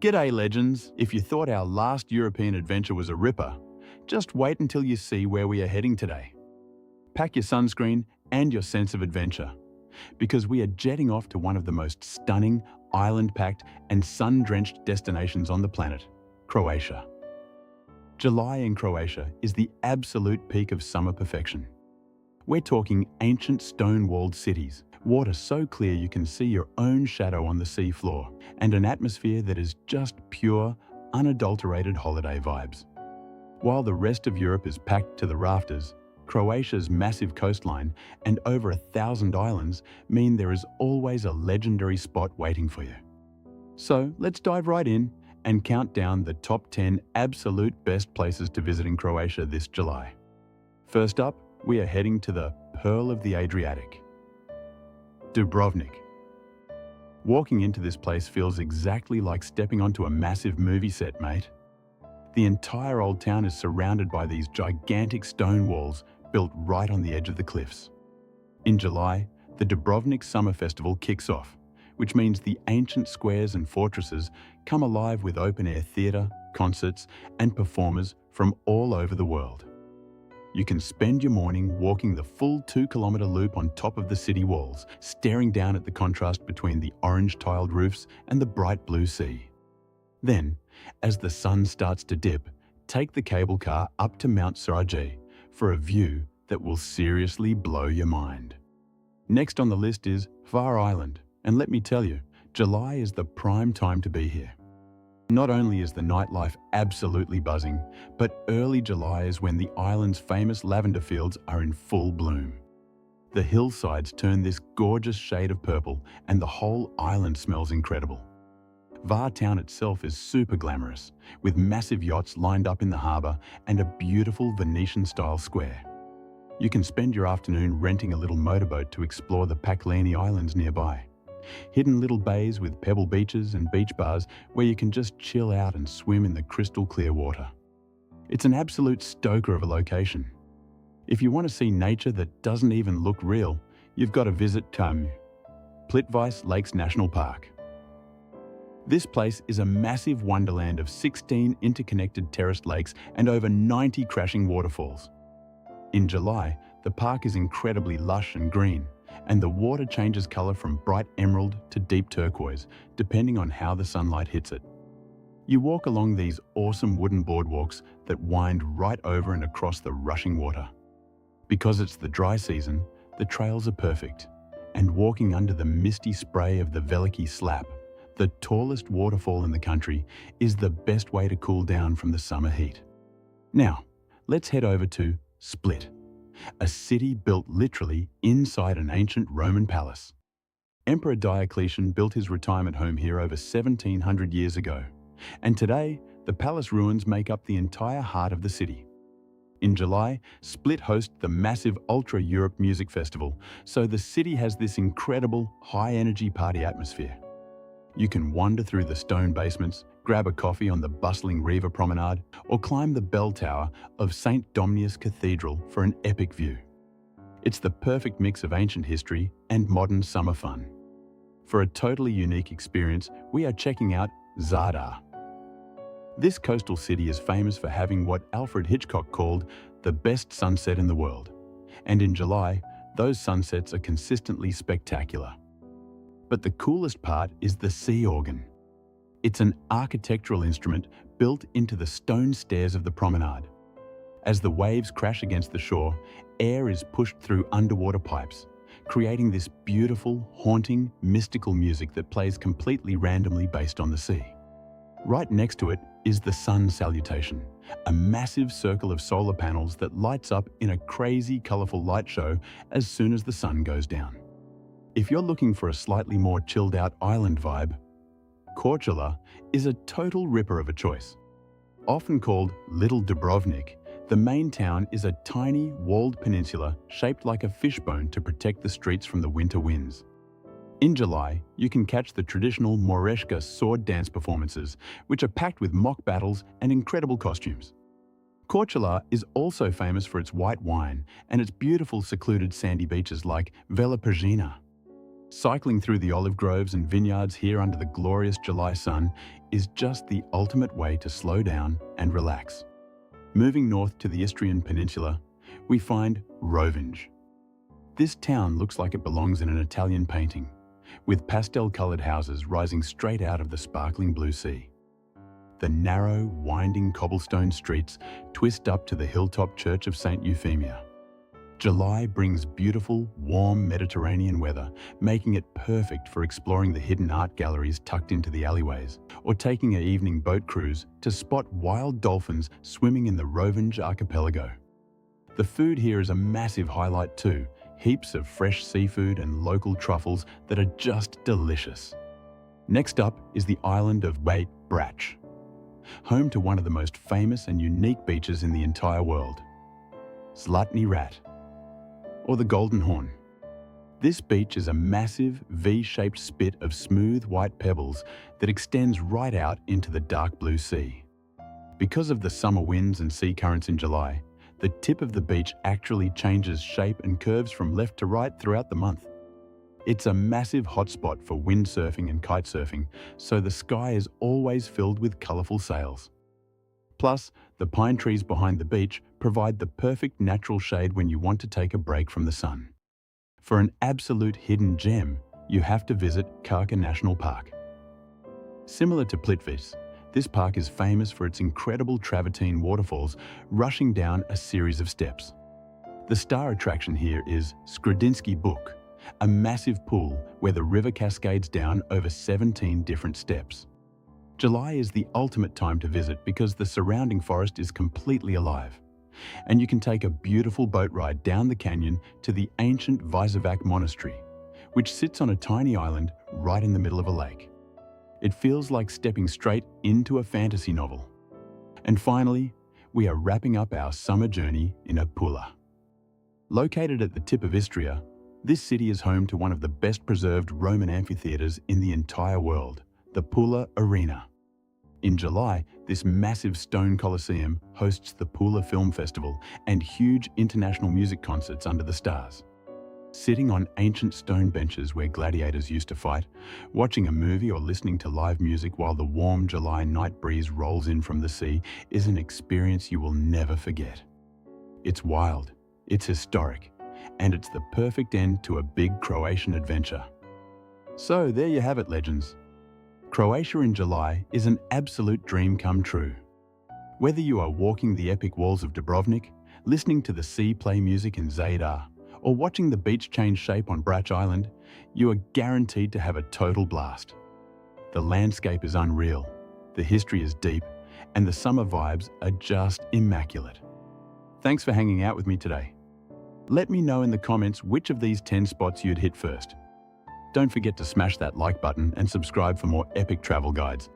G'day legends, if you thought our last European adventure was a ripper, just wait until you see where we are heading today. Pack your sunscreen and your sense of adventure, because we are jetting off to one of the most stunning, island-packed and sun-drenched destinations on the planet, Croatia. July in Croatia is the absolute peak of summer perfection. We're talking ancient stone-walled cities, water so clear you can see your own shadow on the sea floor, and an atmosphere that is just pure, unadulterated holiday vibes. While the rest of Europe is packed to the rafters, Croatia's massive coastline and over 1,000 islands mean there is always a legendary spot waiting for you. So let's dive right in and count down the top 10 absolute best places to visit in Croatia this July. First up, we are heading to the Pearl of the Adriatic, Dubrovnik. Walking into this place feels exactly like stepping onto a massive movie set, mate. The entire old town is surrounded by these gigantic stone walls built right on the edge of the cliffs. In July, the Dubrovnik Summer Festival kicks off, which means the ancient squares and fortresses come alive with open-air theatre, concerts, and performers from all over the world. You can spend your morning walking the full 2-kilometre loop on top of the city walls, staring down at the contrast between the orange-tiled roofs and the bright blue sea. Then, as the sun starts to dip, take the cable car up to Mount Sarajevo for a view that will seriously blow your mind. Next on the list is Hvar Island, and let me tell you, July is the prime time to be here. Not only is the nightlife absolutely buzzing, but early July is when the island's famous lavender fields are in full bloom. The hillsides turn this gorgeous shade of purple, and the whole island smells incredible. Hvar town itself is super glamorous, with massive yachts lined up in the harbour and a beautiful Venetian-style square. You can spend your afternoon renting a little motorboat to explore the Pakleni Islands nearby. Hidden little bays with pebble beaches and beach bars where you can just chill out and swim in the crystal clear water. It's an absolute stoker of a location. If you want to see nature that doesn't even look real, you've got to visit Plitvice Lakes National Park. This place is a massive wonderland of 16 interconnected terraced lakes and over 90 crashing waterfalls. In July, the park is incredibly lush and green, and the water changes colour from bright emerald to deep turquoise, depending on how the sunlight hits it. You walk along these awesome wooden boardwalks that wind right over and across the rushing water. Because it's the dry season, the trails are perfect, and walking under the misty spray of the Veliki Slap, the tallest waterfall in the country, is the best way to cool down from the summer heat. Now, let's head over to Split, a city built literally inside an ancient Roman palace. Emperor Diocletian built his retirement home here over 1,700 years ago, and today the palace ruins make up the entire heart of the city. In July, Split hosts the massive Ultra Europe Music Festival, so the city has this incredible, high-energy party atmosphere. You can wander through the stone basements, grab a coffee on the bustling Riva Promenade, or climb the bell tower of St. Domnius Cathedral for an epic view. It's the perfect mix of ancient history and modern summer fun. For a totally unique experience, we are checking out Zadar. This coastal city is famous for having what Alfred Hitchcock called the best sunset in the world. And in July, those sunsets are consistently spectacular. But the coolest part is the sea organ. It's an architectural instrument built into the stone stairs of the promenade. As the waves crash against the shore, air is pushed through underwater pipes, creating this beautiful, haunting, mystical music that plays completely randomly based on the sea. Right next to it is the sun salutation, a massive circle of solar panels that lights up in a crazy, colourful light show as soon as the sun goes down. If you're looking for a slightly more chilled-out island vibe, Korčula is a total ripper of a choice. Often called Little Dubrovnik, the main town is a tiny, walled peninsula shaped like a fishbone to protect the streets from the winter winds. In July, you can catch the traditional Moreshka sword dance performances, which are packed with mock battles and incredible costumes. Korčula is also famous for its white wine and its beautiful secluded sandy beaches like Vela Perjina. Cycling through the olive groves and vineyards here under the glorious July sun is just the ultimate way to slow down and relax. Moving north to the Istrian Peninsula, we find Rovinj. This town looks like it belongs in an Italian painting, with pastel-coloured houses rising straight out of the sparkling blue sea. The narrow, winding cobblestone streets twist up to the hilltop church of St. Euphemia. July brings beautiful, warm Mediterranean weather, making it perfect for exploring the hidden art galleries tucked into the alleyways, or taking an evening boat cruise to spot wild dolphins swimming in the Rovinj archipelago. The food here is a massive highlight too, heaps of fresh seafood and local truffles that are just delicious. Next up is the island of Brač, home to one of the most famous and unique beaches in the entire world, Zlatni Rat, or the Golden Horn. This beach is a massive V-shaped spit of smooth white pebbles that extends right out into the dark blue sea. Because of the summer winds and sea currents in July, the tip of the beach actually changes shape and curves from left to right throughout the month. It's a massive hotspot for windsurfing and kitesurfing, so the sky is always filled with colourful sails. Plus, the pine trees behind the beach provide the perfect natural shade when you want to take a break from the sun. For an absolute hidden gem, you have to visit Krka National Park. Similar to Plitvice, this park is famous for its incredible travertine waterfalls rushing down a series of steps. The star attraction here is Skredinsky Buk, a massive pool where the river cascades down over 17 different steps. July is the ultimate time to visit because the surrounding forest is completely alive, and you can take a beautiful boat ride down the canyon to the ancient Visovac monastery, which sits on a tiny island right in the middle of a lake. It feels like stepping straight into a fantasy novel. And finally, we are wrapping up our summer journey in Pula. Located at the tip of Istria, this city is home to one of the best preserved Roman amphitheatres in the entire world, the Pula Arena. In July, this massive stone Colosseum hosts the Pula Film Festival and huge international music concerts under the stars. Sitting on ancient stone benches where gladiators used to fight, watching a movie or listening to live music while the warm July night breeze rolls in from the sea is an experience you will never forget. It's wild, it's historic, and it's the perfect end to a big Croatian adventure. So there you have it, legends. Croatia in July is an absolute dream come true. Whether you are walking the epic walls of Dubrovnik, listening to the sea play music in Zadar, or watching the beach change shape on Brač Island, you are guaranteed to have a total blast. The landscape is unreal, the history is deep, and the summer vibes are just immaculate. Thanks for hanging out with me today. Let me know in the comments which of these 10 spots you'd hit first. Don't forget to smash that like button and subscribe for more epic travel guides.